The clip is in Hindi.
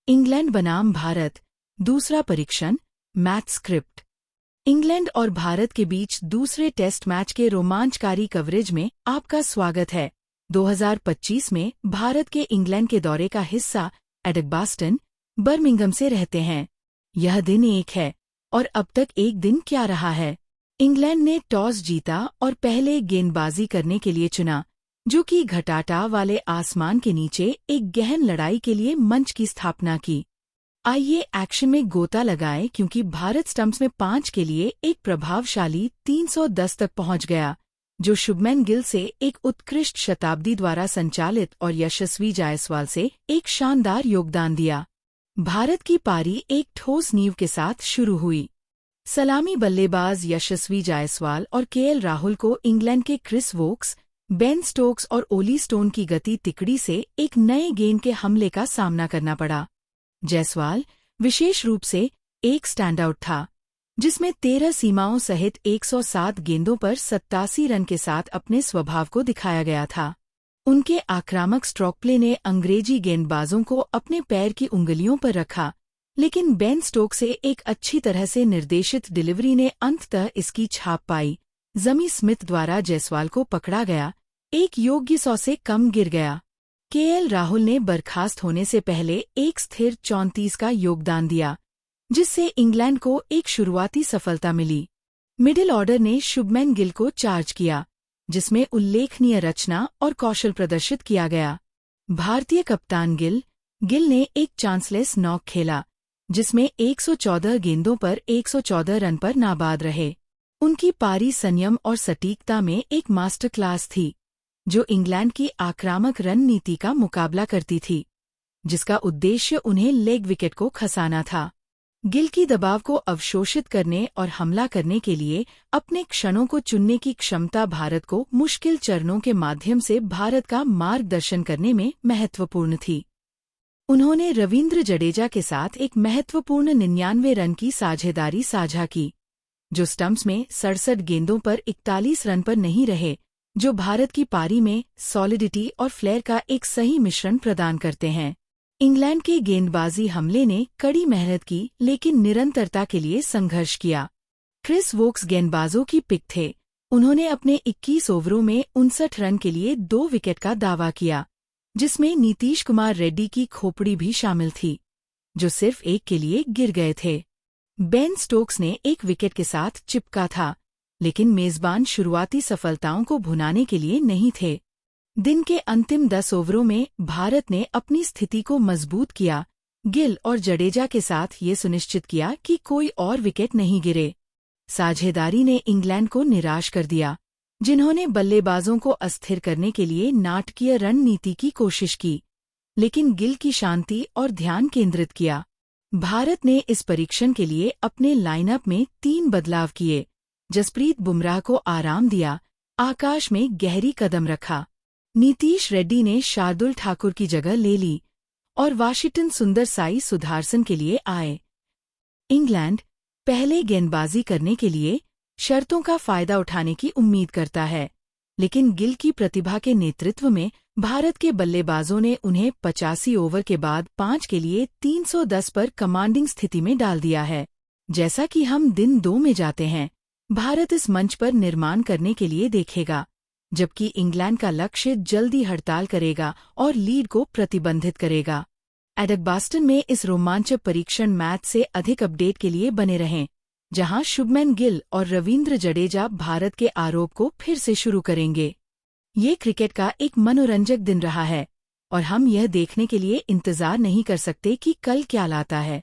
इंग्लैंड बनाम भारत, दूसरा परीक्षण, मैच स्क्रिप्ट। इंग्लैंड और भारत के बीच दूसरे टेस्ट मैच के रोमांचकारी कवरेज में आपका स्वागत है। 2025 में भारत के इंग्लैंड के दौरे का हिस्सा एडिgbaston, बर्मिंघम से रहते हैं। यह दिन 1 है और अब तक एक दिन क्या रहा है। इंग्लैंड ने टॉस जीता और पहले गेंदबाजी करने के लिए चुना, जो कि घटाटा वाले आसमान के नीचे एक गहन लड़ाई के लिए मंच की स्थापना की। आइए एक्शन में गोता लगाएं, क्योंकि भारत स्टंप्स में 5 के लिए एक प्रभावशाली 310 तक पहुंच गया, जो शुभमैन गिल से एक उत्कृष्ट शताब्दी द्वारा संचालित और यशस्वी जायसवाल से एक शानदार योगदान दिया। भारत की पारी एक ठोस नींव के साथ शुरू हुई। सलामी बल्लेबाज यशस्वी जायसवाल और केएल राहुल को इंग्लैंड के क्रिस वोक्स, बेन स्टोक्स और ओली स्टोन की गति तिकड़ी से एक नए गेंद के हमले का सामना करना पड़ा। जायसवाल विशेष रूप से एक स्टैंडआउट था, जिसमें 13 सीमाओं सहित 107 गेंदों पर 87 रन के साथ अपने स्वभाव को दिखाया गया था। उनके आक्रामक स्ट्रोक प्ले ने अंग्रेजी गेंदबाजों को अपने पैर की उंगलियों पर रखा, लेकिन बेन स्टोक्स से एक अच्छी तरह से निर्देशित डिलीवरी ने अंततः इसकी छाप पाई। जमी स्मिथ द्वारा जायसवाल को पकड़ा गया, एक योग्य 100 से कम गिर गया। केएल राहुल ने बर्खास्त होने से पहले एक स्थिर 34 का योगदान दिया, जिससे इंग्लैंड को एक शुरुआती सफलता मिली। मिडिल ऑर्डर ने शुभमैन गिल को चार्ज किया, जिसमें उल्लेखनीय रचना और कौशल प्रदर्शित किया गया। भारतीय कप्तान गिल ने एक चांसलेस नॉक खेला, जिसमें 114 गेंदों पर 114 रन पर नाबाद रहे। उनकी पारी संयम और सटीकता में एक मास्टर क्लास थी, जो इंग्लैंड की आक्रामक रणनीति का मुकाबला करती थी, जिसका उद्देश्य उन्हें लेग विकेट को खसाना था। गिल की दबाव को अवशोषित करने और हमला करने के लिए अपने क्षणों को चुनने की क्षमता भारत को मुश्किल चरणों के माध्यम से भारत का मार्गदर्शन करने में महत्वपूर्ण थी। उन्होंने रवींद्र जडेजा के साथ एक महत्वपूर्ण 99 रन की साझेदारी साझा की, जो स्टंप्स में 67 गेंदों पर 41 रन पर नहीं रहे, जो भारत की पारी में सॉलिडिटी और फ्लेयर का एक सही मिश्रण प्रदान करते हैं। इंग्लैंड के गेंदबाजी हमले ने कड़ी मेहनत की, लेकिन निरंतरता के लिए संघर्ष किया। क्रिस वोक्स गेंदबाजों की पिक थे। उन्होंने अपने 21 ओवरों में 59 रन के लिए 2 विकेट का दावा किया, जिसमें नीतीश कुमार रेड्डी की खोपड़ी भी शामिल थी, जो सिर्फ 1 के लिए गिर गए थे। बेन स्टोक्स ने 1 विकेट के साथ चिपका था, लेकिन मेजबान शुरुआती सफलताओं को भुनाने के लिए नहीं थे। दिन के अंतिम 10 ओवरों में भारत ने अपनी स्थिति को मजबूत किया। गिल और जडेजा के साथ ये सुनिश्चित किया कि कोई और विकेट नहीं गिरे। साझेदारी ने इंग्लैंड को निराश कर दिया, जिन्होंने बल्लेबाजों को अस्थिर करने के लिए नाटकीय रणनीति की कोशिश की, लेकिन गिल की शांति और ध्यान केंद्रित किया। भारत ने इस परीक्षण के लिए अपने लाइनअप में 3 बदलाव किए। जसप्रीत बुमराह को आराम दिया, आकाश में गहरी कदम रखा। नीतीश रेड्डी ने शार्दुल ठाकुर की जगह ले ली और वाशिंगटन सुंदर साई सुधारसन के लिए आए। इंग्लैंड पहले गेंदबाजी करने के लिए शर्तों का फायदा उठाने की उम्मीद करता है, लेकिन गिल की प्रतिभा के नेतृत्व में भारत के बल्लेबाजों ने उन्हें 85 ओवर के बाद 5 के लिए 310 पर कमांडिंग स्थिति में डाल दिया है। जैसा कि हम दिन 2 में जाते हैं, भारत इस मंच पर निर्माण करने के लिए देखेगा, जबकि इंग्लैंड का लक्ष्य जल्दी हड़ताल करेगा और लीड को प्रतिबंधित करेगा। एडिgbaston में इस रोमांचक परीक्षण मैच से अधिक अपडेट के लिए बने रहें, जहां शुभमैन गिल और रवींद्र जडेजा भारत के आरोप को फिर से शुरू करेंगे। ये क्रिकेट का एक मनोरंजक दिन रहा है और हम यह देखने के लिए इंतजार नहीं कर सकते कि कल क्या लाता है।